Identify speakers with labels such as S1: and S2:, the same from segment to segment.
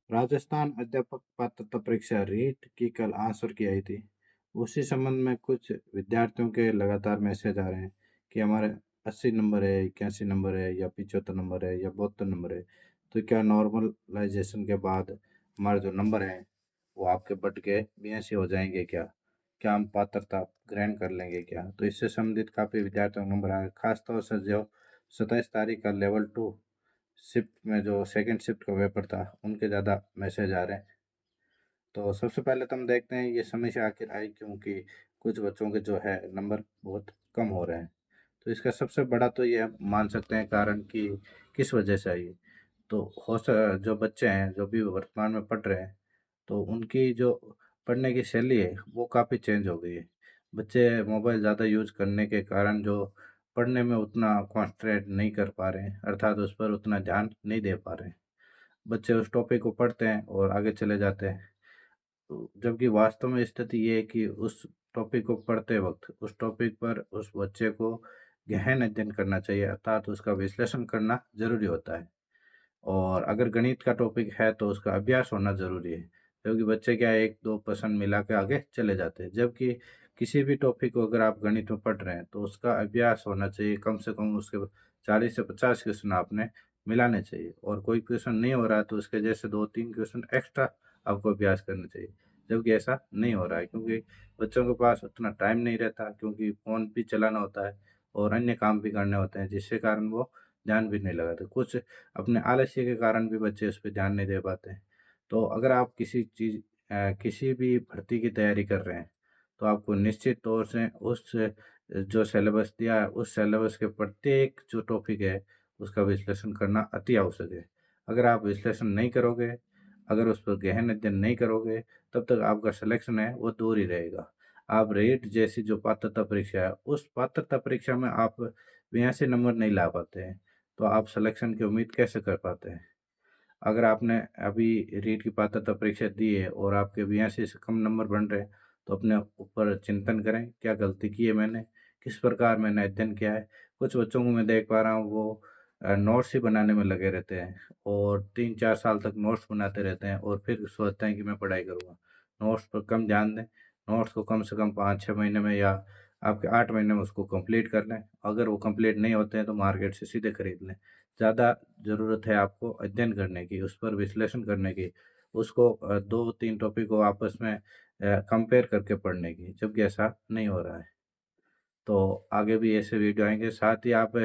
S1: राजस्थान अध्यापक पात्रता परीक्षा रीट की कल आंसर की आई थी। उसी संबंध में कुछ विद्यार्थियों के लगातार मैसेज आ रहे हैं कि हमारे 80 नंबर है, 81 नंबर है या 75 नंबर है या 72 नंबर है। तो क्या नॉर्मलाइजेशन के बाद हमारे जो नंबर हैं वो आपके बढ़ के 82 हो जाएंगे क्या? क्या हम पात्रता ग्रहण कर लेंगे क्या? तो इससे संबंधित काफ़ी विद्यार्थियों के नंबर आए, खासतौर से जो 27 तारीख का लेवल 2 शिफ्ट में जो सेकंड शिफ्ट का पेपर था, उनके ज़्यादा मैसेज आ रहे हैं। तो सबसे पहले तो हम देखते हैं ये समस्या आखिर आई क्यों कि कुछ बच्चों के जो है नंबर बहुत कम हो रहे हैं। तो इसका सबसे बड़ा तो ये हम मान सकते हैं कारण कि किस वजह से आई। तो जो बच्चे हैं, जो भी वर्तमान में पढ़ रहे हैं, तो उनकी जो पढ़ने की शैली है, वो काफ़ी चेंज हो गई है। बच्चे मोबाइल ज़्यादा यूज़ करने के कारण जो पढ़ने में उतना कॉन्सन्ट्रेट नहीं कर पा रहे हैं, अर्थात उस पर उतना ध्यान नहीं दे पा रहे हैं। बच्चे उस टॉपिक को पढ़ते हैं और आगे चले जाते हैं। तो जबकि वास्तव में स्थिति ये है कि उस टॉपिक को पढ़ते वक़्त, उस टॉपिक पर उस बच्चे को गहन अध्ययन करना चाहिए, अर्थात उसका विश्लेषण करना ज़रूरी होता है। और अगर गणित का टॉपिक है तो उसका अभ्यास होना ज़रूरी है, क्योंकि बच्चे क्या है 1-2 प्रश्न मिला के आगे चले जाते हैं। जबकि किसी भी टॉपिक को अगर आप गणित में पढ़ रहे हैं तो उसका अभ्यास होना चाहिए, कम से कम उसके 40 से 50 क्वेश्चन आपने मिलाने चाहिए और कोई क्वेश्चन नहीं हो रहा है तो उसके जैसे 2-3 क्वेश्चन एक्स्ट्रा आपको अभ्यास करना चाहिए। जबकि ऐसा नहीं हो रहा है क्योंकि बच्चों के पास उतना टाइम नहीं रहता, क्योंकि फ़ोन भी चलाना होता है और अन्य काम भी करने होते हैं, जिसके कारण वो ध्यान भी नहीं लगाते। कुछ अपने आलस्य के कारण भी बच्चे उस पे ध्यान नहीं दे पाते हैं। तो अगर आप किसी भी भर्ती की तैयारी कर रहे हैं, तो आपको निश्चित तौर से उस जो सिलेबस दिया है, उस सिलेबस के प्रत्येक जो टॉपिक है, उसका विश्लेषण करना अति आवश्यक है। अगर आप विश्लेषण नहीं करोगे, अगर उस पर गहन अध्ययन नहीं करोगे, तब तक आपका सिलेक्शन है, वो दूर ही रहेगा। आप रेट जैसी जो पात्रता परीक्षा है, उस पात्रता परीक्षा में आप 82 नंबर नहीं ला पाते हैं, तो आप सिलेक्शन की उम्मीद कैसे कर पाते हैं? अगर आपने अभी रीट की पात्रता परीक्षा दी है और आपके 82 से कम नंबर बन रहे हैं, तो अपने ऊपर चिंतन करें, क्या गलती की है मैंने? किस प्रकार मैंने अध्ययन किया है? कुछ बच्चों को मैं देख पा रहा हूँ वो नोट्स ही बनाने में लगे रहते हैं और 3-4 साल तक नोट्स बनाते रहते हैं और फिर सोचते हैं कि मैं पढ़ाई करूँगा। नोट्स पर कम ध्यान दें, नोट्स को कम से कम 5-6 महीने में या आपके 8 महीने में उसको कंप्लीट कर लें। अगर वो कंप्लीट नहीं होते हैं तो मार्केट से सीधे खरीद लें। ज़्यादा ज़रूरत है आपको अध्ययन करने की, उस पर विश्लेषण करने की, उसको 2-3 टॉपिक को आपस में कंपेयर करके पढ़ने की, जबकि ऐसा नहीं हो रहा है। तो आगे भी ऐसे वीडियो आएँगे, साथ ही आप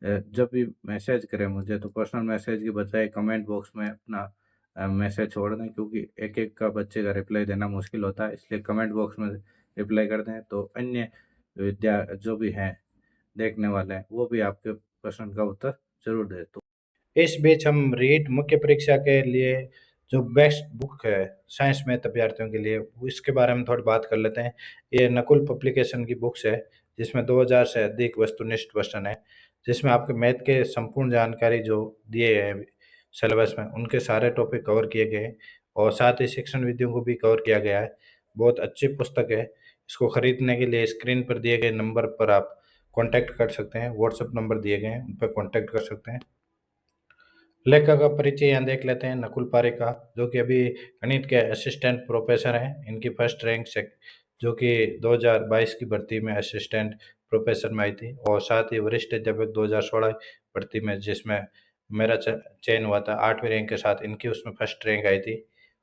S1: जब भी मैसेज करें मुझे तो पर्सनल मैसेज की बजाय कमेंट बॉक्स में अपना मैसेज छोड़ दें, क्योंकि एक-एक का बच्चे का रिप्लाई देना मुश्किल होता है, इसलिए कमेंट बॉक्स में रिप्लाई कर दें, तो अन्य जो भी हैं देखने वाले हैं, वो भी आपके प्रश्न का उत्तर ज़रूर दें। तो इस बीच हम रीट मुख्य परीक्षा के लिए जो बेस्ट बुक है साइंस मैथ अभ्यर्थियों के लिए, वो इसके बारे में थोड़ी बात कर लेते हैं। ये नकुल पब्लिकेशन की बुक्स है, जिसमें 2000 से अधिक वस्तुनिष्ठ क्वेश्चन है, जिसमें आपके मैथ के संपूर्ण जानकारी जो दिए हैं सिलेबस में, उनके सारे टॉपिक कवर किए गए हैं और साथ ही शिक्षण विधियों को भी कवर किया गया है। बहुत अच्छी पुस्तक है। इसको खरीदने के लिए स्क्रीन पर दिए गए नंबर पर आप कॉन्टैक्ट कर सकते हैं, व्हाट्सएप नंबर दिए गए हैं, उन पर कॉन्टैक्ट कर सकते हैं। लेखक का परिचय यहाँ देख लेते हैं, नकुल पारिक का, जो कि अभी गणित के असिस्टेंट प्रोफेसर हैं। इनकी फर्स्ट रैंक से जो कि 2022 की भर्ती में असिस्टेंट प्रोफेसर में आई थी और साथ ही वरिष्ठ अध्यापक 2016 भर्ती में, जिसमें मेरा चयन हुआ था 8वीं रैंक के साथ, इनकी उसमें फर्स्ट रैंक आई थी।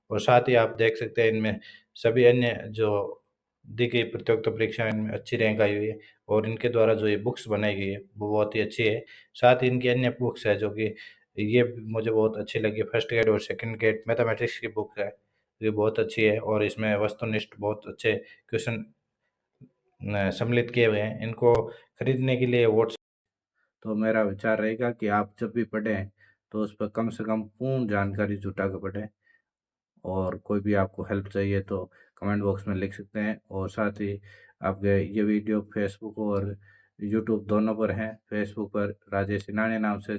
S1: और साथ ही आप देख सकते हैं इनमें सभी अन्य जो दी गई प्रतियोगिता परीक्षा इनमें अच्छी रैंक आई हुई है और इनके द्वारा जो ये बुक्स बनाई गई है वो बहुत ही अच्छी है। साथ ही इनकी अन्य बुक्स है जो कि ये मुझे बहुत अच्छी लगी। फर्स्ट ग्रेड और सेकंड ग्रेड मैथमेटिक्स की बुक है, ये बहुत अच्छी है और इसमें वस्तुनिष्ठ बहुत अच्छे क्वेश्चन सम्मिलित किए हुए हैं। इनको खरीदने के लिए व्हाट्स तो मेरा विचार रहेगा कि आप जब भी पढ़ें तो उस पर कम से कम पूर्ण जानकारी जुटा कर पढ़ें और कोई भी आपको हेल्प चाहिए तो कमेंट बॉक्स में लिख सकते हैं। और साथ ही आपके ये वीडियो फेसबुक और यूट्यूब दोनों पर हैं। फेसबुक पर राजेश इनानी नाम से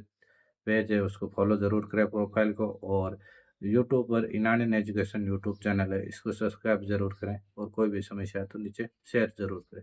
S1: पेज है, उसको फॉलो ज़रूर करें प्रोफाइल को, और यूट्यूब पर इनानी एजुकेशन यूट्यूब चैनल है, इसको सब्सक्राइब ज़रूर करें और कोई भी समस्या है तो नीचे शेयर ज़रूर करें।